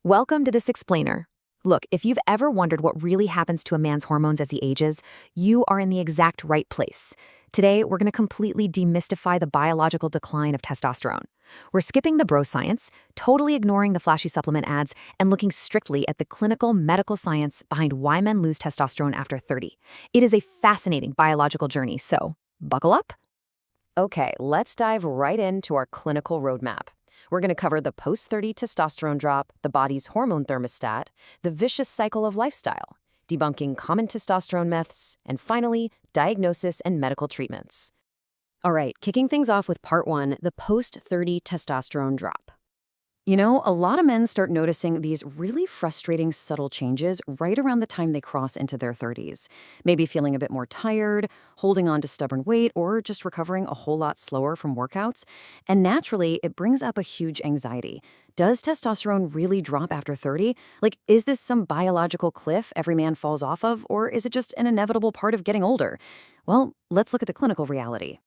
Welcome to this explainer. Look, if you've ever wondered what really happens to a man's hormones as he ages, you are in the exact right place. Today, we're going to completely demystify the biological decline of testosterone. We're skipping the bro science, totally ignoring the flashy supplement ads, and looking strictly at the clinical medical science behind why men lose testosterone after 30. It is a fascinating biological journey, so buckle up. Okay, let's dive right into our clinical roadmap. We're going to cover the post-30 testosterone drop, the body's hormone thermostat, the vicious cycle of lifestyle, debunking common testosterone myths, and finally, diagnosis and medical treatments. All right, kicking things off with part 1, the post-30 testosterone drop. You know, a lot of men start noticing these really frustrating subtle changes right around the time they cross into their 30s. Maybe feeling a bit more tired, holding on to stubborn weight, or just recovering a whole lot slower from workouts. And naturally, it brings up a huge anxiety. Does testosterone really drop after 30? Like, is this some biological cliff every man falls off of, or is it just an inevitable part of getting older? Well, let's look at the clinical reality.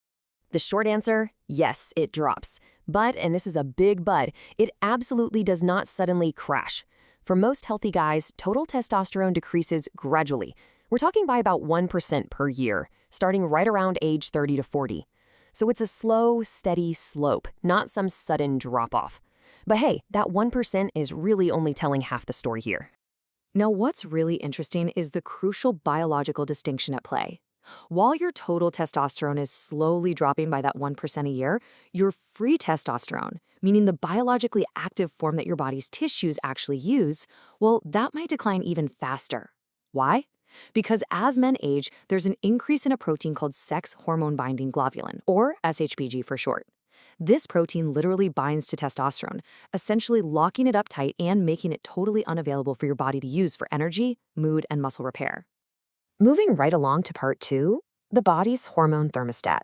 The short answer, yes, it drops. But, and this is a big but, it absolutely does not suddenly crash. For most healthy guys, total testosterone decreases gradually. We're talking by about 1% per year, starting right around age 30 to 40. So it's a slow, steady slope, not some sudden drop-off. But hey, that 1% is really only telling half the story here. Now, what's really interesting is the crucial biological distinction at play. While your total testosterone is slowly dropping by that 1% a year, your free testosterone, meaning the biologically active form that your body's tissues actually use, well, that might decline even faster. Why? Because as men age, there's an increase in a protein called sex hormone-binding globulin, or SHBG for short. This protein literally binds to testosterone, essentially locking it up tight and making it totally unavailable for your body to use for energy, mood, and muscle repair. Moving right along to part 2, the body's hormone thermostat.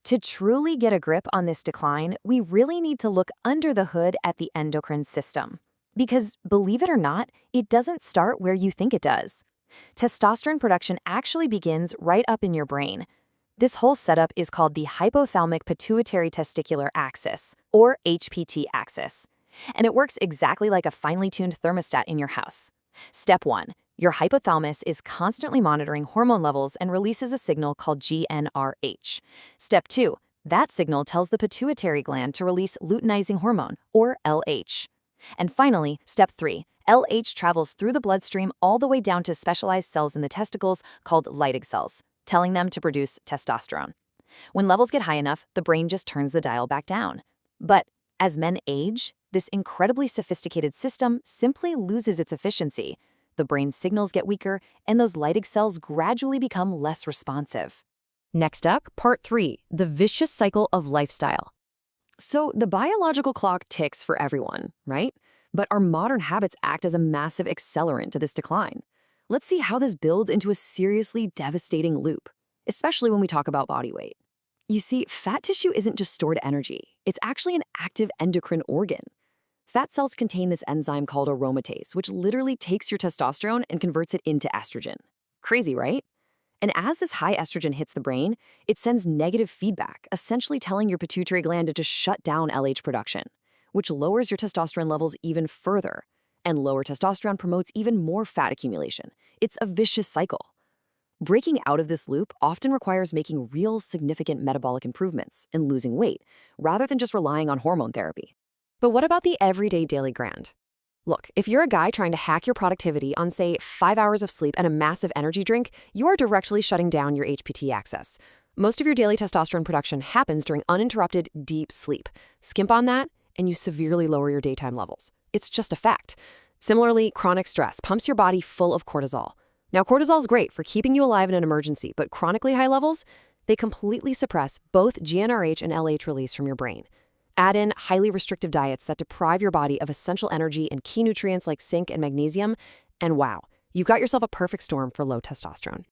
To truly get a grip on this decline, we really need to look under the hood at the endocrine system. Because, believe it or not, it doesn't start where you think it does. Testosterone production actually begins right up in your brain. This whole setup is called the hypothalamic pituitary testicular axis, or HPT axis. And it works exactly like a finely tuned thermostat in your house. Step 1. Your hypothalamus is constantly monitoring hormone levels and releases a signal called GnRH. Step 2. That signal tells the pituitary gland to release luteinizing hormone, or LH. And finally, step 3. LH travels through the bloodstream all the way down to specialized cells in the testicles called Leydig cells, telling them to produce testosterone. When levels get high enough, the brain just turns the dial back down. But as men age, this incredibly sophisticated system simply loses its efficiency. The brain's signals get weaker, and those Leydig cells gradually become less responsive. Next up, part 3, the vicious cycle of lifestyle. So the biological clock ticks for everyone, right? But our modern habits act as a massive accelerant to this decline. Let's see how this builds into a seriously devastating loop, especially when we talk about body weight. You see, fat tissue isn't just stored energy. It's actually an active endocrine organ. Fat cells contain this enzyme called aromatase, which literally takes your testosterone and converts it into estrogen. Crazy, right? And as this high estrogen hits the brain, it sends negative feedback, essentially telling your pituitary gland to just shut down LH production, which lowers your testosterone levels even further. And lower testosterone promotes even more fat accumulation. It's a vicious cycle. Breaking out of this loop often requires making real significant metabolic improvements and losing weight, rather than just relying on hormone therapy. But what about the everyday daily grind? Look, if you're a guy trying to hack your productivity on, say, 5 hours of sleep and a massive energy drink, you are directly shutting down your HPT axis. Most of your daily testosterone production happens during uninterrupted, deep sleep. Skimp on that, and you severely lower your daytime levels. It's just a fact. Similarly, chronic stress pumps your body full of cortisol. Now, cortisol is great for keeping you alive in an emergency, but chronically high levels, they completely suppress both GnRH and LH release from your brain. Add in highly restrictive diets that deprive your body of essential energy and key nutrients like zinc and magnesium, and wow, you've got yourself a perfect storm for low testosterone.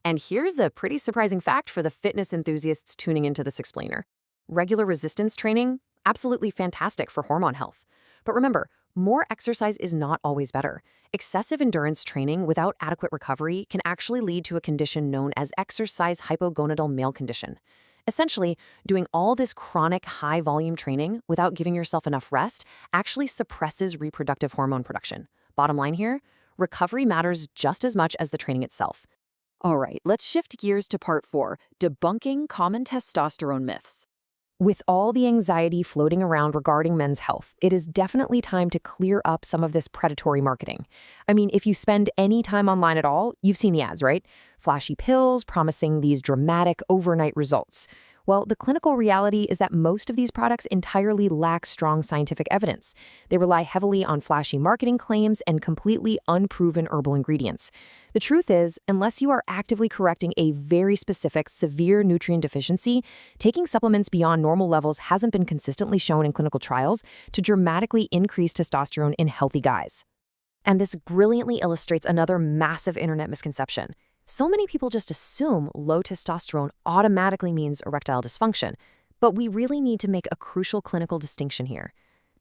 And here's a pretty surprising fact for the fitness enthusiasts tuning into this explainer. Regular resistance training, absolutely fantastic for hormone health. But remember, more exercise is not always better. Excessive endurance training without adequate recovery can actually lead to a condition known as exercise hypogonadal male condition. Essentially, doing all this chronic high-volume training without giving yourself enough rest actually suppresses reproductive hormone production. Bottom line here, recovery matters just as much as the training itself. All right, let's shift gears to part 4, debunking common testosterone myths. With all the anxiety floating around regarding men's health, it is definitely time to clear up some of this predatory marketing. I mean, if you spend any time online at all, you've seen the ads, right? Flashy pills promising these dramatic overnight results. Well, the clinical reality is that most of these products entirely lack strong scientific evidence. They rely heavily on flashy marketing claims and completely unproven herbal ingredients. The truth is, unless you are actively correcting a very specific, severe nutrient deficiency, taking supplements beyond normal levels hasn't been consistently shown in clinical trials to dramatically increase testosterone in healthy guys. And this brilliantly illustrates another massive internet misconception. So many people just assume low testosterone automatically means erectile dysfunction, but we really need to make a crucial clinical distinction here.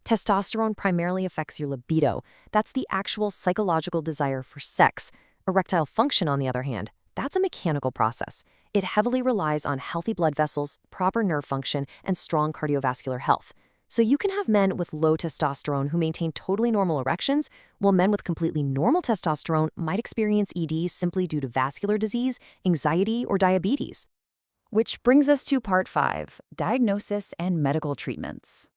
Testosterone primarily affects your libido. That's the actual psychological desire for sex. Erectile function, on the other hand, that's a mechanical process. It heavily relies on healthy blood vessels, proper nerve function, and strong cardiovascular health. So you can have men with low testosterone who maintain totally normal erections, while men with completely normal testosterone might experience ED simply due to vascular disease, anxiety, or diabetes. Which brings us to part 5, diagnosis and medical treatments.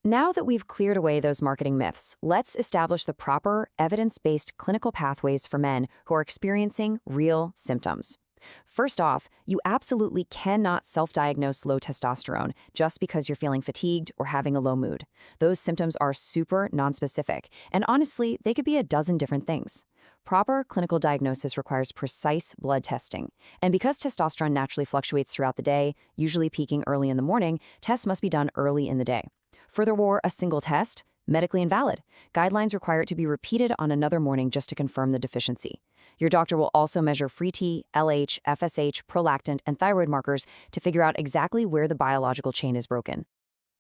Now that we've cleared away those marketing myths, let's establish the proper, evidence-based clinical pathways for men who are experiencing real symptoms. First off, you absolutely cannot self-diagnose low testosterone just because you're feeling fatigued or having a low mood. Those symptoms are super nonspecific, and honestly, they could be a dozen different things. Proper clinical diagnosis requires precise blood testing, and because testosterone naturally fluctuates throughout the day, usually peaking early in the morning, tests must be done early in the day. Furthermore, a single test, medically invalid. Guidelines require it to be repeated on another morning just to confirm the deficiency. Your doctor will also measure free T, LH, FSH, prolactin, and thyroid markers to figure out exactly where the biological chain is broken.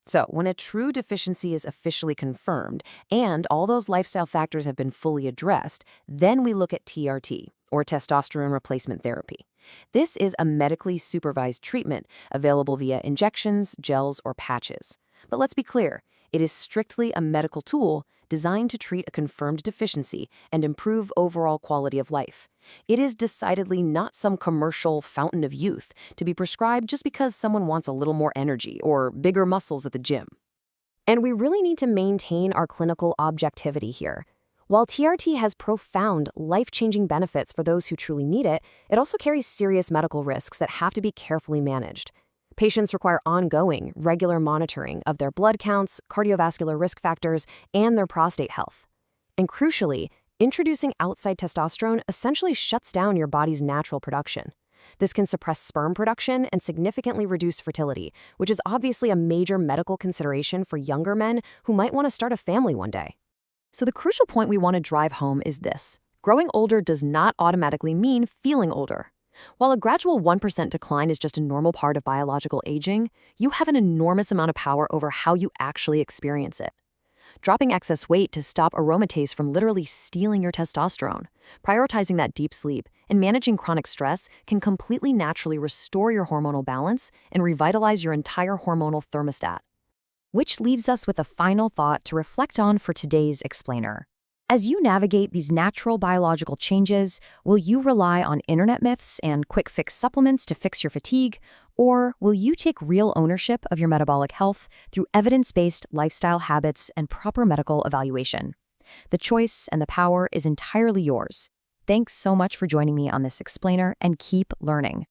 So, when a true deficiency is officially confirmed and all those lifestyle factors have been fully addressed, then we look at TRT, or testosterone replacement therapy. This is a medically supervised treatment available via injections, gels, or patches. But let's be clear, it is strictly a medical tool designed to treat a confirmed deficiency and improve overall quality of life. It is decidedly not some commercial fountain of youth to be prescribed just because someone wants a little more energy or bigger muscles at the gym. And we really need to maintain our clinical objectivity here. While TRT has profound, life-changing benefits for those who truly need it, it also carries serious medical risks that have to be carefully managed. Patients require ongoing, regular monitoring of their blood counts, cardiovascular risk factors, and their prostate health. And crucially, introducing outside testosterone essentially shuts down your body's natural production. This can suppress sperm production and significantly reduce fertility, which is obviously a major medical consideration for younger men who might want to start a family one day. So the crucial point we want to drive home is this: growing older does not automatically mean feeling older. While a gradual 1% decline is just a normal part of biological aging, you have an enormous amount of power over how you actually experience it. Dropping excess weight to stop aromatase from literally stealing your testosterone, prioritizing that deep sleep, and managing chronic stress can completely naturally restore your hormonal balance and revitalize your entire hormonal thermostat. Which leaves us with a final thought to reflect on for today's explainer. As you navigate these natural biological changes, will you rely on internet myths and quick fix supplements to fix your fatigue, or will you take real ownership of your metabolic health through evidence-based lifestyle habits and proper medical evaluation? The choice and the power is entirely yours. Thanks so much for joining me on this explainer, and keep learning.